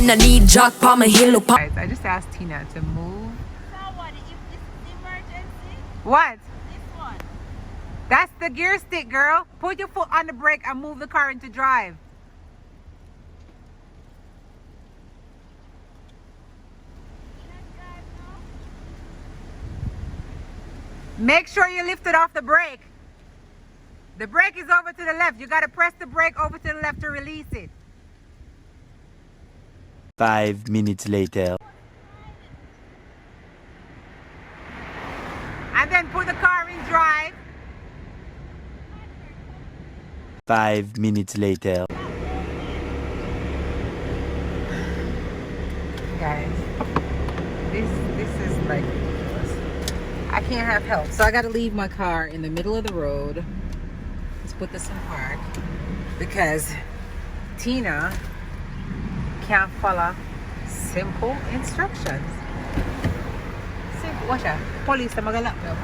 when I need Jack Palmer Hill. Guys, I just asked Tina to move. So what? If this is emergency, What? this one. That's the gear stick, girl. Put your foot on the brake and move the car into drive. Make sure you lift it off the brake. The brake is over to the left. You got to press the brake over to the left to release it. 5 minutes later. And then put the car in drive. 5 minutes later. Guys, this is like, I can't have help. So I got to leave my car in the middle of the road. Let's put this in park because Tina can't follow simple instructions. Simple. Watch out. Police, I'm gonna lock me up.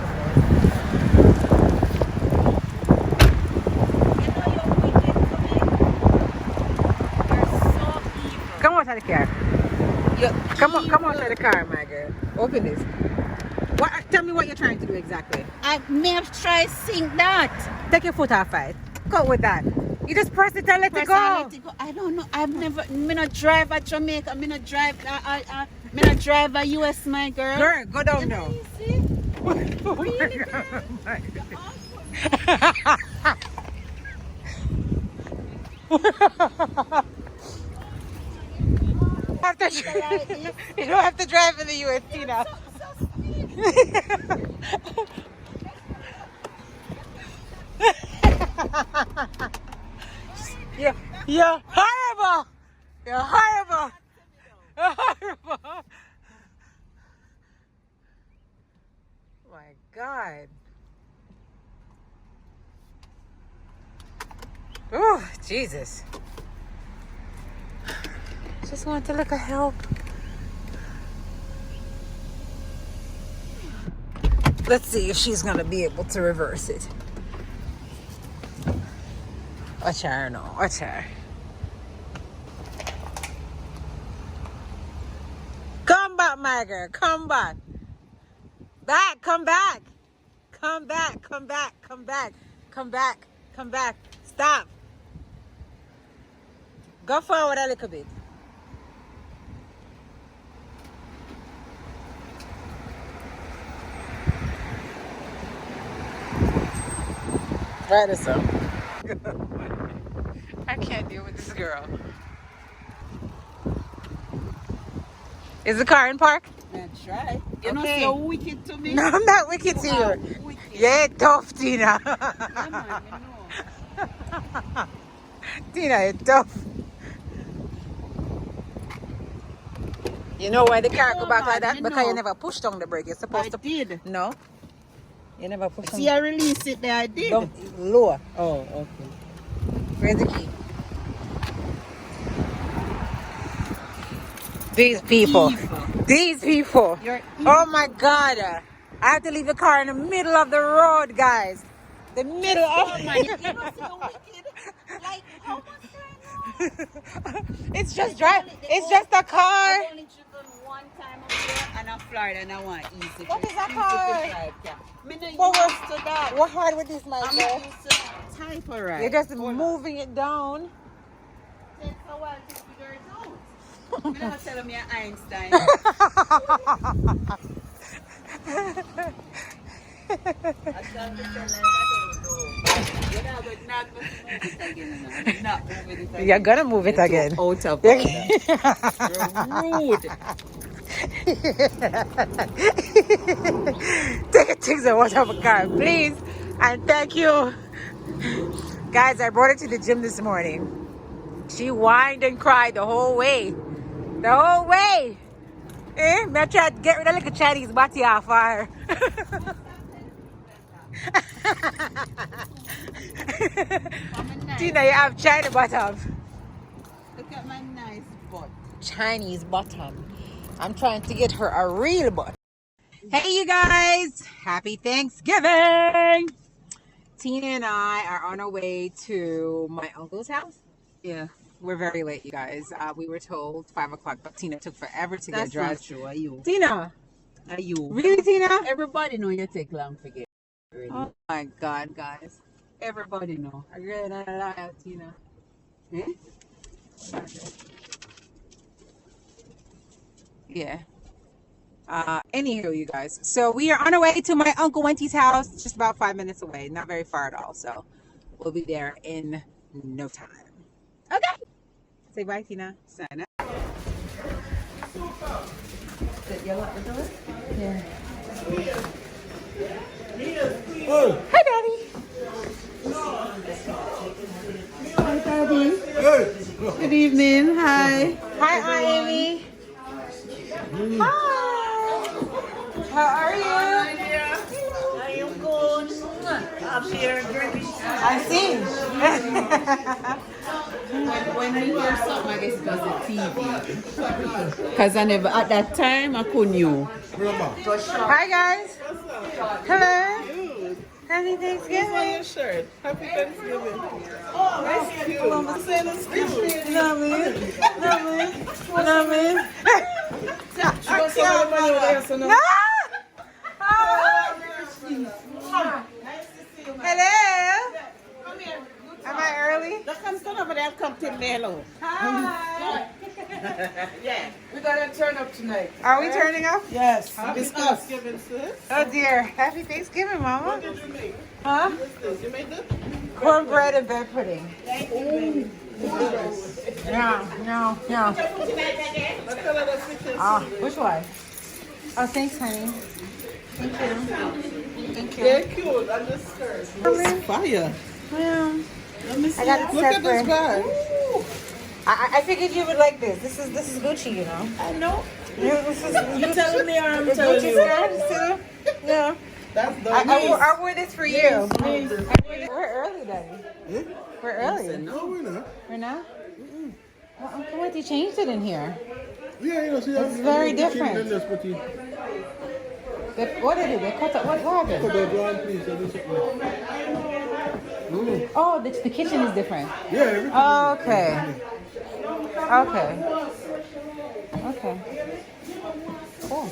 Come out of the car. Come out of the car, my girl. Open this. What? Tell me what you're trying to do exactly. I may have tried sink that. Take your foot off it. Go with that. You just press it and let it go. I don't know. I've never. Me not drive at Jamaica. Me not drive. Me not drive at US, my girl. Girl, go down now. You see? Really, girl? You don't have to drive in the US, Tina. You're horrible. You're horrible. You're horrible. My God. Oh, Jesus. Just wanted to look at help. Let's see if she's gonna be able to reverse it. Watch her now. Watch her. Come back, my girl. Come back. Back. Come back. Come back. Come back. Come back. Come back. Come back. Stop. Go forward a little bit. Try this out. I can't deal with this girl. Is the car in park? That's right. You Okay. know, so wicked to me. No, I'm not wicked to you. Wicked. Yeah, tough, Tina. Yeah, man, you know. Tina, you're tough. You know why the car go back like that? You Because know. you never pushed on the brake. You're supposed to. did. No. You never pushed on See, I released it there. I did. Don't lower. Oh, okay. Where's the key? These people. These people. You're Oh my God. I have to leave the car in the middle of the road, guys. The middle of Oh my, you must be wicked. Like, how much It's just drive. It's just a car. I've only driven one time up there and I'm Florida and I want easy. What is that Easy car? to drive, yeah. Me not What used to that. What hard with this, my I'm girl? not used to type alright. You're just moving it down. Takes a while to figure it out. Me not telling me I'm Einstein. I can't pretend like I don't know. You're not going to knock me move it again. I'm not moving it again. You're gonna move it again. Out of order. You're rude. Take a things and watch out of a car, please. And thank you. Guys, I brought her to the gym this morning. She whined and cried the whole way. The whole way. Eh? Me try to get rid of like a Chinese body off her. Tina, you have China bottom. Look at my nice butt. Chinese bottom. I'm trying to get her a real butt. Hey you guys, happy Thanksgiving. Tina and I are on our way to my uncle's house. Yeah. We're very late, you guys. We were told 5 o'clock, but Tina took forever to get dressed. True, are you? Tina, Are you? really, Tina? Everybody know you take long to get ready. Oh my God, guys! Everybody know. I really not lie, Tina. Eh? Yeah. Anywho, you guys. So we are on our way to my Uncle Wenty's house, just about 5 minutes away, not very far at all. So we'll be there in no time. Okay. Say bye, Tina. Sign up. Yeah. Oh, Hi, Daddy. Hi, Daddy. hey. Good evening. Hi. Hi, Aunt Amy. Hi. How are you? I am good. I'm here drinking. I see. When I hear something, I guess it was the TV. Because I never, at that time, I couldn't knew. Hi, guys. Hello. Happy Thanksgiving. Shirt. Happy Thanksgiving. That's cute. Lovely. No. Hello. Am I early? Come stand over there and come to Mellow. Hi. Yeah. We got to turn up tonight. Are we turning up? Yes. Happy Thanksgiving, sis. Oh dear. Happy Thanksgiving, Mama. What did you make? Huh? What's this? You made this? Cornbread and bread pudding. No. Let's tell her that's the Oh, which one? Oh, thanks, honey. Thank you. They're cute. And the skirt. Fire. Yeah. Let me see. I got it Look at this separate. bag. I figured you would like this. This is Gucci, you know. I know. This is You telling me or I'm it's telling Gucci you? skirt, too. Yeah. That's the I wore this for you. We're early, Daddy. We're early. No, we're not. We're not? Well, Uncle Wenty changed it in here. Yeah, you know, see, It's very different. Than this, but you What did they cut up? What happened? put the blonde piece and this one. Oh, the kitchen is different. Yeah, everything. Okay. Cool.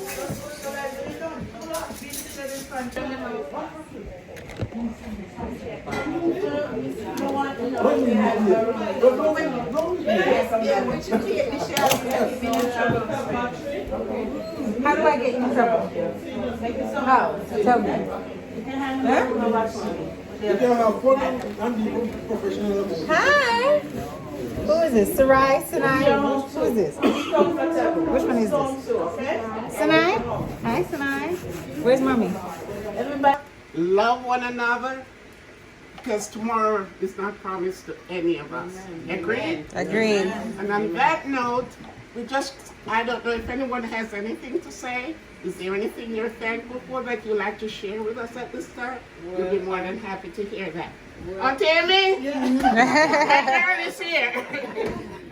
How do I get in trouble? How? Tell me. Huh? You can have fun and be professional. Hi. Who is this? Sarai? Sinai? Who is this? Which one is this? Sinai? Hi, Sinai. Where's Mommy? Everybody love one another because tomorrow is not promised to any of us. Agreed? Agreed. And on that note, I don't know if anyone has anything to say. Is there anything you're thankful for that you'd like to share with us at this time? We'll be more than happy to hear that. Aunt Tammy? Karen is here.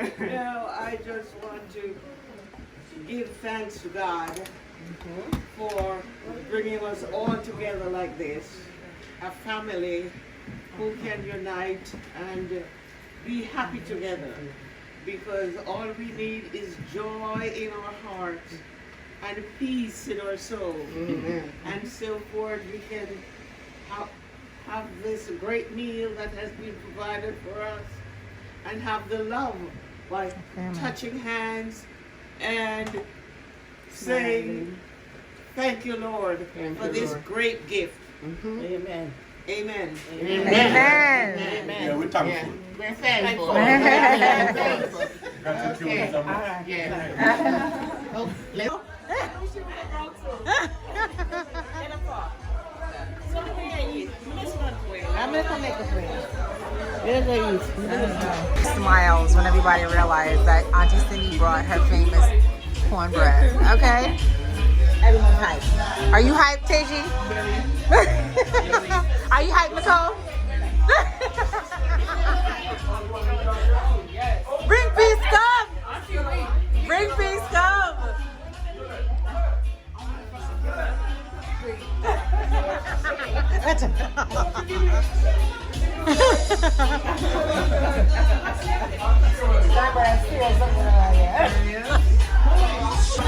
I just want to give thanks to God for bringing us all together like this, a family who can unite and be happy together, because all we need is joy in our hearts and peace in our soul. And so forth, we can have this great meal that has been provided for us and have the love by touching hands and saying, thank you, Lord, for this great gift. Amen. Amen. Amen. Yeah, we're thankful. We're thankful. Okay. All right. Yeah. Oh, let's I'm gonna come make a plate. Smiles when everybody realized that Auntie Cindy brought her famous cornbread. Okay? Everyone's hyped. Are you hyped, Teji? Are you hyped, Nicole? Bring peace, come! Bring peace, come!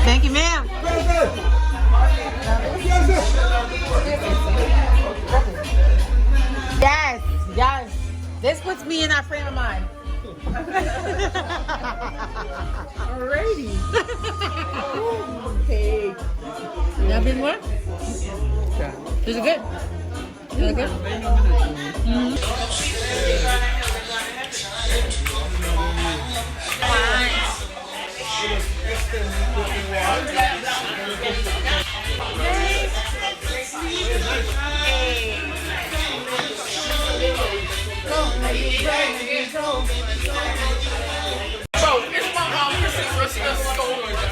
Thank you, ma'am. Yes, yes. This puts me in that frame of mind. Alrighty. Okay. You have been more? Is it good? Is it good?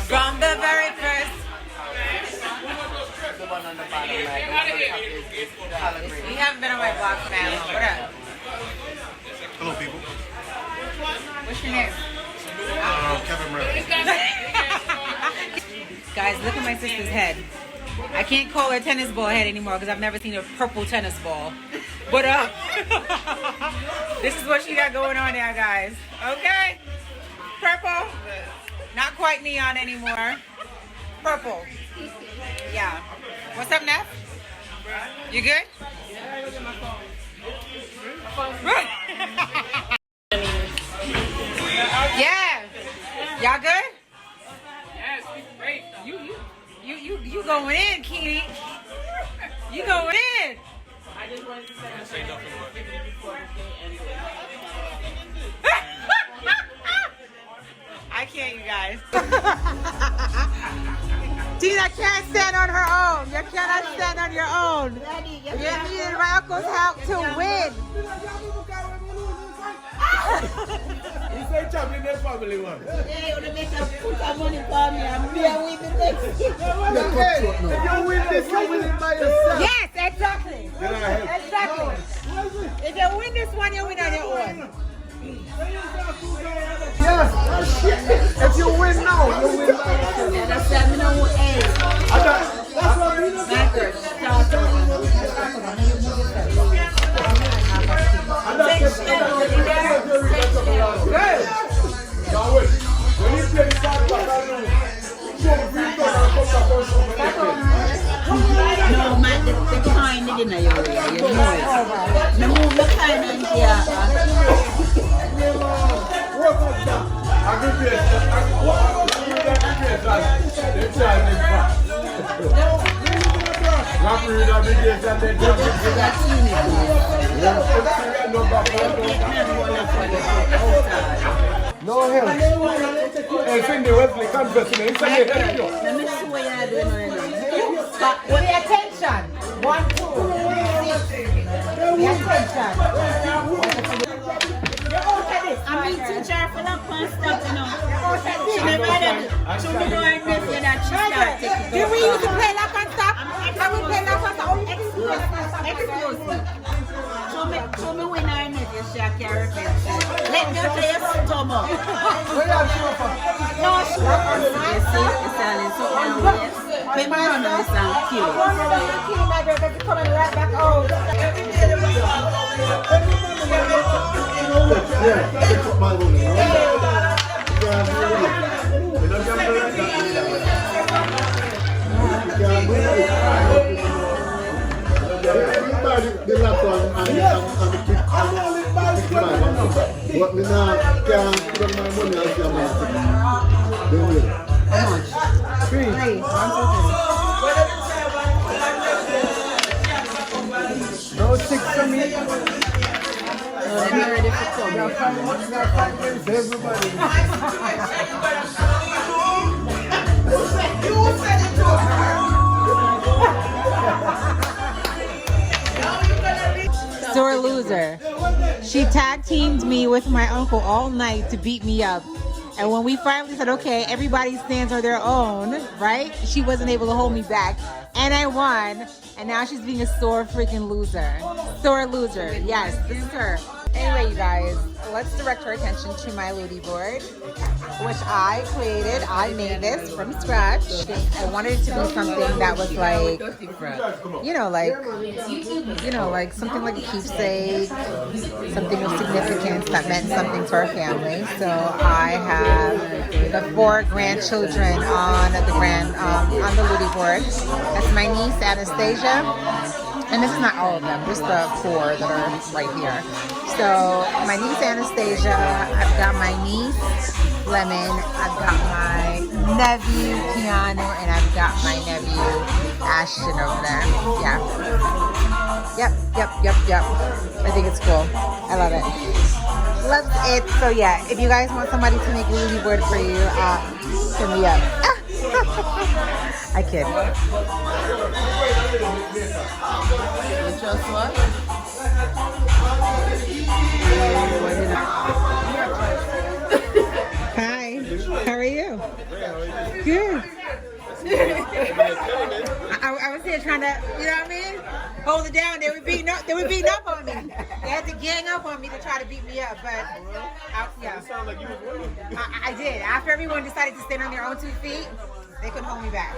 From the very first. You haven't been on my blog for that long. What up? Hello, people. What's your name? Kevin Murray. Guys, look at my sister's head. I can't call her tennis ball head anymore because I've never seen a purple tennis ball. But this is what she got going on there, guys. Okay? Purple. Not quite neon anymore. Purple. Yeah. What's up, Neff? You good? Yeah. Y'all good? Yes, great. You going in, Keely. You going in. I just wanted to say nothing before I can't, you guys. Tina can't stand on her own. You cannot stand on your own. You needed my uncle's help to win. He said champion their family one. Hey, you make a put some money for me and me and win the next. If you win this, you win it by yourself. Yes, exactly. Exactly. If you win this one, you win on your own. Yes. If you win now, you win by yourself. That's why I know hey. That's what we know. When you play the card back, No, man, the kind in the area, you know it. The move the kind in here. No help. Hey, Cindy Wesley, confess me. Let me see what you're doing right now. Pay attention. 1, 2. Pay attention. I mean, teacher for that one stuff, you know. She never had it. She never had it that she started. Did we used to play lock and stop? Can we play lock and stop? Excuse me. Show me when I met you, she carry it. Let me play your stomach. No, she you see, it's all in so obvious. When my run on this and kill it. Coming right back out. The last one and the kick. But me now can't spend my money as your man. How much? 3. 1, 2, 3. No 6 for me. I'm ready for some. Everybody. Sore loser. She tag teamed me with my uncle all night to beat me up. And when we finally said, okay, everybody stands on their own, right? She wasn't able to hold me back. And I won. And now she's being a sore freaking loser. Sore loser. Yes, this is her. Anyway, you guys, let's direct our attention to my Ludi board, which I created. I made this from scratch. I wanted it to be something that was like, like something like a keepsake, something of significance that meant something to our family. So I have the 4 grandchildren on the Ludi board. That's my niece Anastasia. And this is not all of them, just the 4 that are right here. So my niece Anastasia, I've got my niece Lemon, I've got my nephew Keanu, and I've got my nephew Ashton over there. Yeah. Yep. I think it's cool. I love it. Love it. So yeah, if you guys want somebody to make a Ludi board for you, hit me up. I kid. Just what? Hi. How are you? Good. I was here trying to, you know what I mean? Hold it down. They were beating up on me. They had to gang up on me to try to beat me up, but yeah. I did. After everyone decided to stand on their own 2 feet, they couldn't hold me back.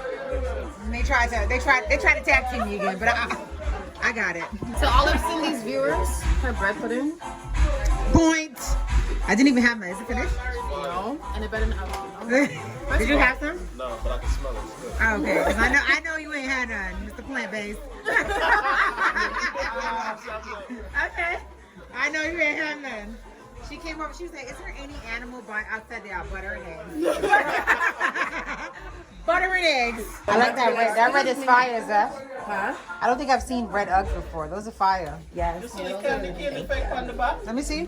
And they tried to tag team me again, but I got it. So all of Cindy's viewers, her bread pudding. Point. I didn't even have mine. Is it finished? No, and it better not. Did you have some? No, but I can smell it. Oh, okay. 'Cause I know you ain't had none, Mr. Plant-Based. Okay. I know you ain't had none. She came over. She was like, "Is there any animal outside there? Butter and eggs." Butter and eggs. I like that red. That red is fire, Zeph. Huh? I don't think I've seen red Uggs before. Those are fire. Yes. Let me see.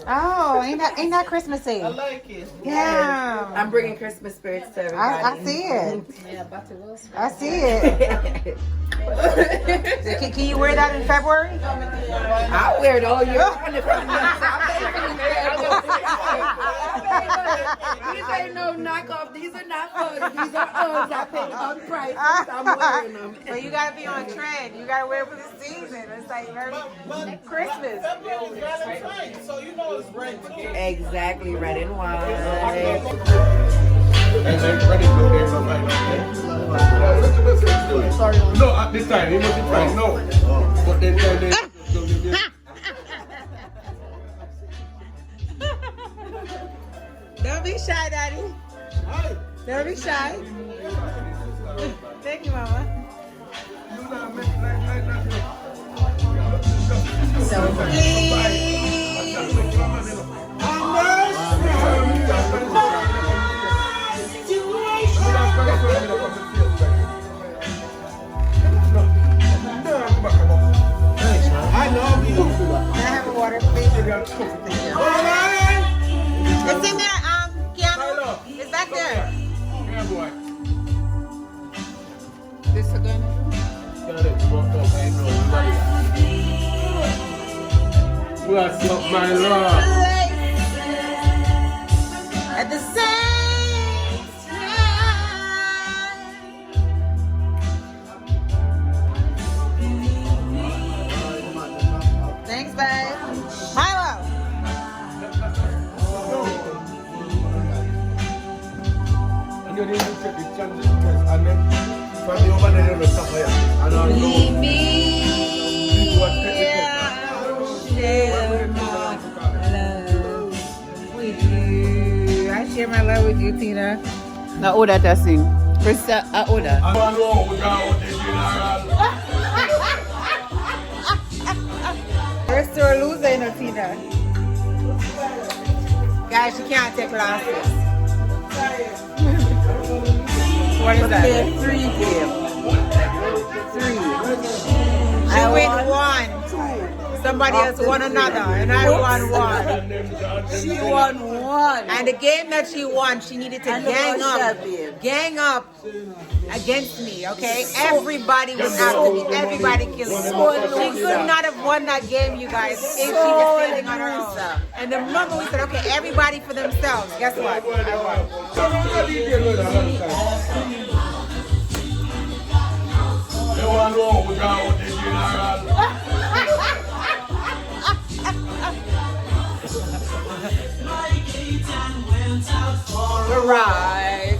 Oh, ain't that Christmassy? I like it. Yeah. I'm bringing Christmas spirits to everybody. I see it. Yeah, Butter Wilson. I see it. Can you wear that in February? I'll wear it all year round if These ain't no knockoff. These are not Uggs. These are Uggs. I paid Ugg prices. I'm wearing them. But you gotta be on trend. You gotta wear it for the season. It's like very Christmas. So you know it's red too. Exactly, red and white. Sorry. No, at this time, he wasn't trying. No. But then Don't be shy, Daddy. Don't be shy. Thank you, Mama. So please. I love you. Can I have a water, please? It's in there, Keanu. It's back there. This is again. Bless up my love. At the same time. Thanks, babe. Milo. Leave me. Share my love with you. I share my love with you, Tina. Now order that sing. Krista, order. First or loser, you know, Tina. Guys, you can't take losses. What is that? 3 game. 3. I win 1. Somebody else won another, and I won 1. She won 1. And the game that she won, she needed to gang up against me, okay? Everybody was after me. Everybody killed me. She could not have won that game, you guys, if she was standing on her own. And the moment we said, okay, everybody for themselves, guess what? I won. Right.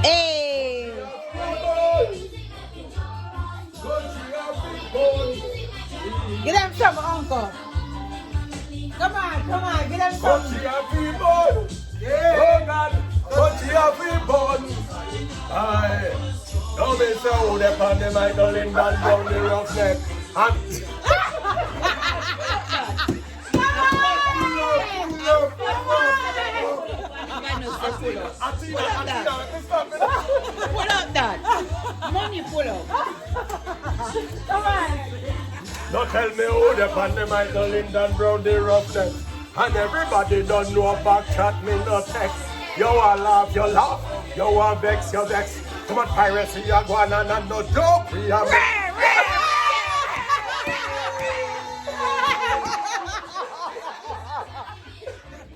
Hey. Get them some, uncle. Come on, get them some. Country of people. Yeah. Oh God, country of people. Aye. Don't be so deaf on the Michael Linden down the roughneck. And Pull up that. Mommy, pull up. Come on. don't tell me who the pan the Michael Linden brown the roughneck. And everybody don't know back chat me no text. You want laugh, you laugh. You want vex, you vex. Too much piracy, you go on and no joke. We are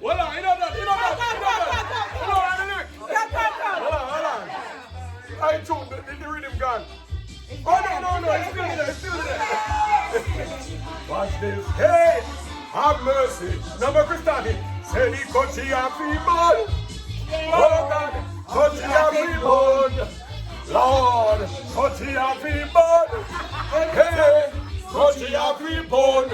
Hold on, you know that. Hold on. I tuned the rhythm gone. Oh no, it's still there. Watch this. Hey, have mercy. Number Christophe. Say the country of people. Oh God, country of people. Lord, country of people. Hey, country of people.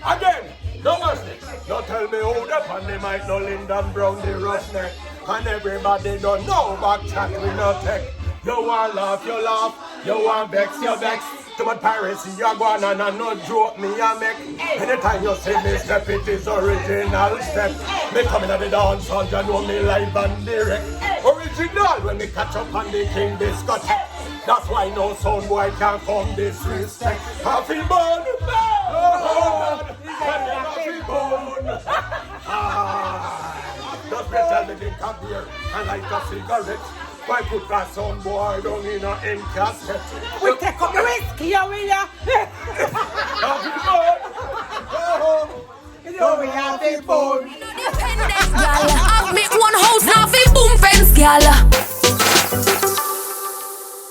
Again, no mercy. Don't tell me who the pan the mic, no Linden Brown, the roughneck. And everybody don't know about chat we no tech. You want laugh, you laugh. You want vex, you vex. Too much piracy, you go on and no joke me a make. Anytime you see me step, it is original step. Me coming at the dance hall, you know me live and direct. Original when me catch up on the king discotheque. That's why no sound boy can come disrespect. Happy born, oh God, happy born. Just tell me drink a beer and light a cigarette. Why put that sound boy down in a end casket? We take up the whiskey, you will ya? Happy born, oh, We happy born. Independent, gal. Have me one house now fi boom fence, gal.